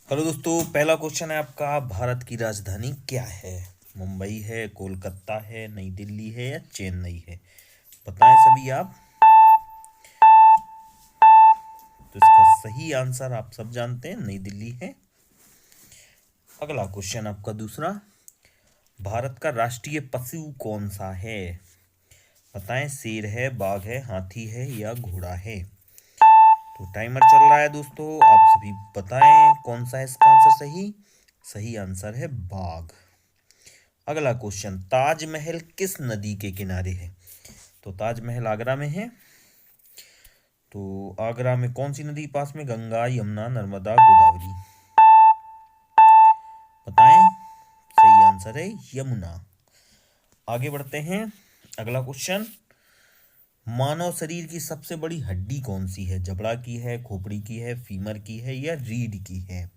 Hello दोस्तों, पहला question है आपका। भारत की राजधानी क्या है? मुंबई है, कोलकाता है, नई दिल्ली है या चेन्नई है? बताएं सभी आप। तो इसका सही आंसर आप सब जानते हैं, नई दिल्ली है। अगला क्वेश्चन आपका दूसरा। भारत का राष्ट्रीय पशु कौन सा है? बताएं, शेर है, बाघ है, हाथी है या घोड़ा है? तो टाइमर चल रहा है दोस्तों, आप सभी बताएं कौन सा है इसका आंसर सही। सही आंसर है बाघ। अगला क्वेश्चन, ताजमहल किस नदी के किनारे है? तो ताजमहल आगरा में है। तो आगरा में कौन सी नदी पास में? गंगा, यमुना, नर्मदा, गोदावरी? बताएं। सही आंसर है यमुना। आगे बढ़ते हैं। अगला क्वेश्चन, मानव शरीर की सबसे बड़ी हड्डी कौन सी है? जबड़ा की है, खोपड़ी की है, फीमर की है या रीढ़ की है?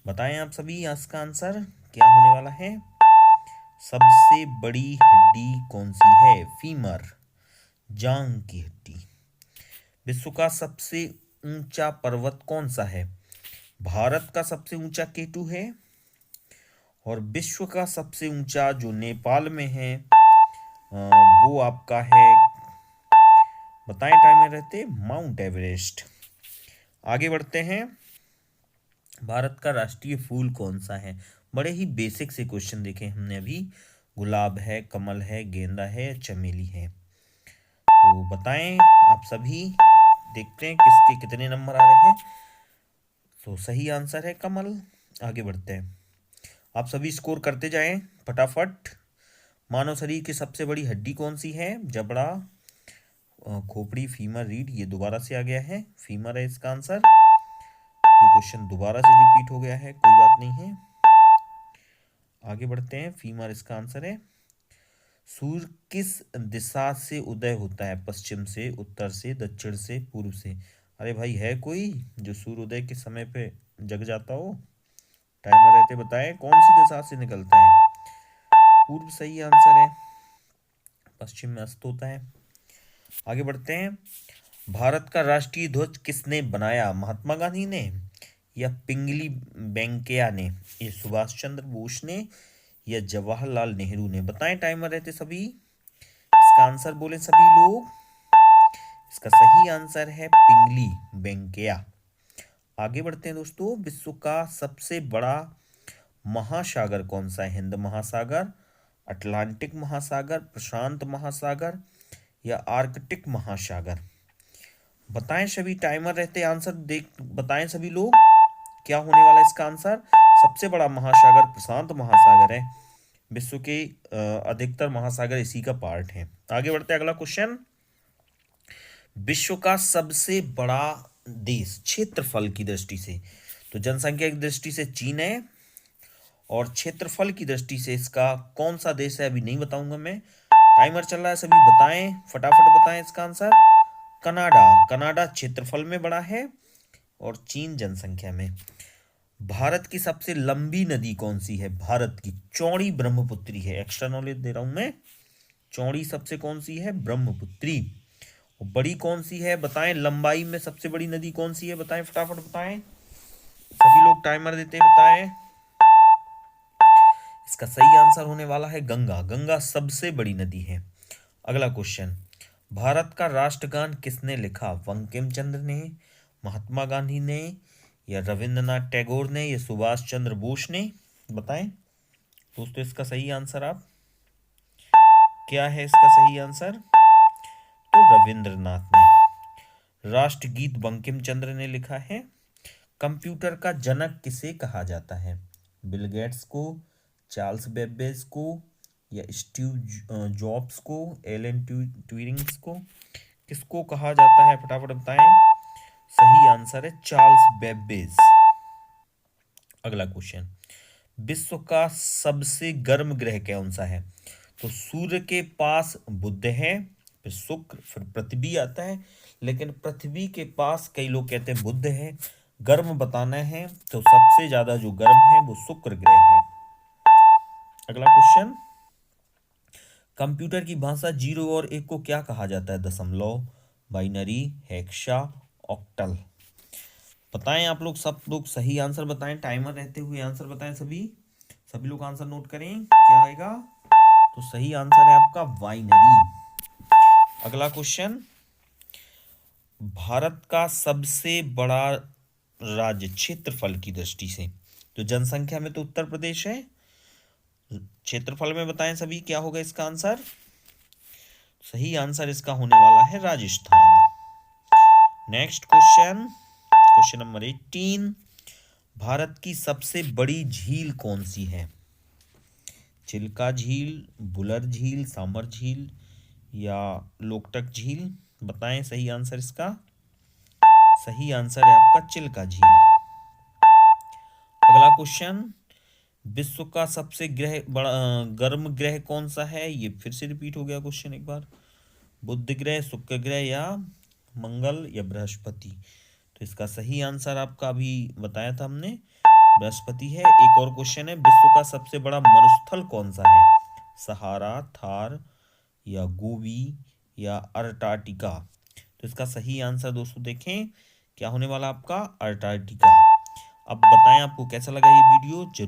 बताएं आप सभी, इसका आंसर क्या होने वाला है। सबसे बड़ी हड्डी कौन सी है? फीमर, जांग की हड्डी। विश्व का सबसे ऊंचा पर्वत कौन सा है? भारत का सबसे ऊंचा केटू है। और विश्व का सबसे ऊंचा जो नेपाल में है वो आपका है, बताएं टाइम में रहते, माउंट एवरेस्ट। आगे बढ़ते हैं। भारत का राष्ट्रीय फूल कौन सा है? बड़े ही बेसिक से क्वेश्चन देखे हमने अभी। गुलाब है, कमल है, गेंदा है, चमेली है? तो बताएं आप सभी। देखते हैं किसके कितने नंबर आ रहे हैं। तो सही आंसर है कमल। आगे बढ़ते हैं। आप सभी स्कोर करते जाएं फटाफट। मानव शरीर की सबसे बड़ी हड्डी कौन सी है? जबड़ा, खोपड़ी, फीमर, रीढ़? ये दोबारा से आ गया है, फीमर है इसका आंसर। ये क्वेश्चन दोबारा से रिपीट हो गया है, कोई बात नहीं है। आगे बढ़ते हैं। फीमर इसका आंसर है। सूर्य किस दिशा से उदय होता है? पश्चिम से, उत्तर से, दक्षिण से, पूर्व से? अरे भाई, है कोई जो सूर्योदय के समय पे जग जाता हो? टाइमर रहते बताएं कौन सी दिशा से निकलता है। पूर्व सही आंसर है। पश्चिम में अस्त होता है। आगे बढ़ते हैं। भारत का राष्ट्रीय ध्वज किसने बनाया? महात्मा गांधी ने या पिंगली वेंकैया ने या सुभाष चंद्र बोस ने या जवाहरलाल नेहरू ने? बताएं टाइमर रहते सभी। इसका आंसर बोले सभी लोग। इसका सही आंसर है पिंगली वेंकैया। आगे बढ़ते हैं दोस्तों। विश्व का सबसे बड़ा महासागर कौन सा है? हिंद महासागर, अटलांटिक महासागर, प्रशांत महासागर या आर्कटिक महासागर? बताएं सभी, टाइमर रहते आंसर देख बताएं सभी लोग, क्या होने वाला है इसका आंसर। सबसे बड़ा महासागर प्रशांत महासागर है। विश्व के अधिकतर महासागर इसी का पार्ट है। आगे बढ़ते हैं। अगला क्वेश्चन, विश्व का सबसे बड़ा देश क्षेत्रफल की दृष्टि से, तो जनसंख्या की दृष्टि से चीन है, और क्षेत्रफल की दृष्टि से इसका कौन सा देश है अभी नहीं बताऊंगा मैं। टाइमर चल रहा है, सभी बताएं फटाफट बताएं इसका आंसर। कनाडा। कनाडा क्षेत्रफल में बड़ा है और चीन जनसंख्या में। भारत की सबसे लंबी नदी कौन सी है? भारत की चौड़ी ब्रह्मपुत्री है। एक्स्ट्रा नॉलेज दे रहा हूं मैं। चौड़ी सबसे कौन सी है? ब्रह्मपुत्री। और बड़ी कौन सी है बताएं। लंबाई में सबसे बड़ी नदी कौन सी है? बताएं फटाफट बताएं। सभी लोग टाइमर देते हैं, बताएं। इसका सही आंसर होने वाला है गंगा। गंगा सबसे बड़ी नदी है। अगला क्वेश्चन, भारत का राष्ट्रगान किसने लिखा? बंकिम चंद्र ने, महात्मा गांधी ने या रविंद्रनाथ टैगोर ने या सुभाष चंद्र बोस ने? बताएं दोस्तों इसका सही आंसर आप, क्या है इसका सही आंसर? तो रविंद्रनाथ ने। राष्ट्रगीत बंकिम चंद्र ने लिखा है। कंप्यूटर का जनक किसे कहा जाता है? बिल गेट्स को, चार्ल्स बेबेज को या स्टीव जॉब्स को, एलन ट्यूरिंग को? किसको कहा जाता है फटाफट बताएं। सही आंसर है चार्ल्स बेबेज। अगला क्वेश्चन, विश्व का सबसे गर्म ग्रह कौन सा है? तो सूर्य के पास बुध है, फिर शुक्र, फिर पृथ्वी आता है। लेकिन पृथ्वी के पास कई लोग कहते हैं बुध है। गर्म बताना है तो सबसे ज्यादा जो गर्म है वो शुक्र ग्रह है। अगला क्वेश्चन, कंप्यूटर की भाषा जीरो और एक को क्या कहा जाता है? दशमलव, बाइनरी, हेक्सा, ऑक्टल? बताएं आप लोग, सब लोग सही आंसर बताएं, टाइमर रहते हुए आंसर बताएं। सभी सभी लोग आंसर नोट करें, क्या आएगा। तो सही आंसर है आपका वाइनरी। अगला क्वेश्चन, भारत का सबसे बड़ा राज्य क्षेत्रफल की दृष्टि से, तो जनसंख्या में तो उत्तर प्रदेश है, क्षेत्रफल में बताएं सभी क्या होगा इसका आंसर। सही आंसर इसका होने वाला है Rajasthan. Next question, question number 18, Bharat की सबसे बड़ी झील कौन सी है। चिल्का झील, बुलर झील, सामर झील या लोकटक झील, बताएं सही आंसर इसका। सही आंसर है आपका चिल्का झील। अगला क्वेश्चन, विश्व का सबसे गर्म ग्रह कौन सा है। ये फिर से रिपीट हो गया क्वेश्चन एक बार। बुध ग्रह, शुक्र ग्रह या मंगल या बृहस्पति। तो इसका सही आंसर आपका अभी बताया था हमने, बृहस्पति है। एक और क्वेश्चन है, विश्व का सबसे बड़ा मरुस्थल कौन सा है। सहारा, थार या गोबी या अर्टार्टिका। तो इसका सही आंसर दोस्तों देखें क्या होने वाला आपका, अर्टार्टिका। अब बताएं आपको कैसा लगा ये वीडियो।